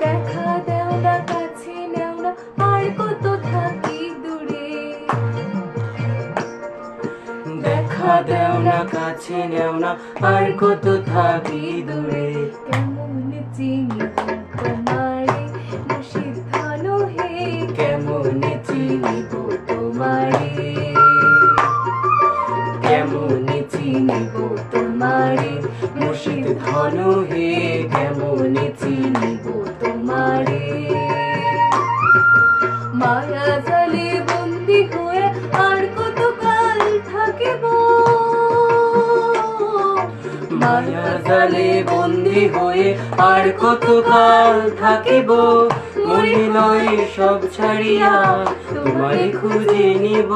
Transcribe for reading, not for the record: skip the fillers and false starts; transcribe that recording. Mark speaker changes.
Speaker 1: দেখা দেও না, কাছে নেও না, আর কত থাকি দূরে।
Speaker 2: দেখা দেও না, কাছে নেও না, আর কত থাকি দূরে।
Speaker 1: কেমন চিনিব তোমারে মুর্শিদ ভালো হে,
Speaker 2: কেমন চিনিব তোমারে, কেমন চিনিব তোমারে মুর্শিদ ধন হে, কেমন চিনিব তোমারে।
Speaker 1: মায়া জালে বন্দি হয়ে আর কত কাল থাকিব।
Speaker 2: মায়া জালে বন্দি হয়ে আর কত কাল থাকিব। মরিলই সব ছাড়িয়া তোমারে খুঁজে নিব।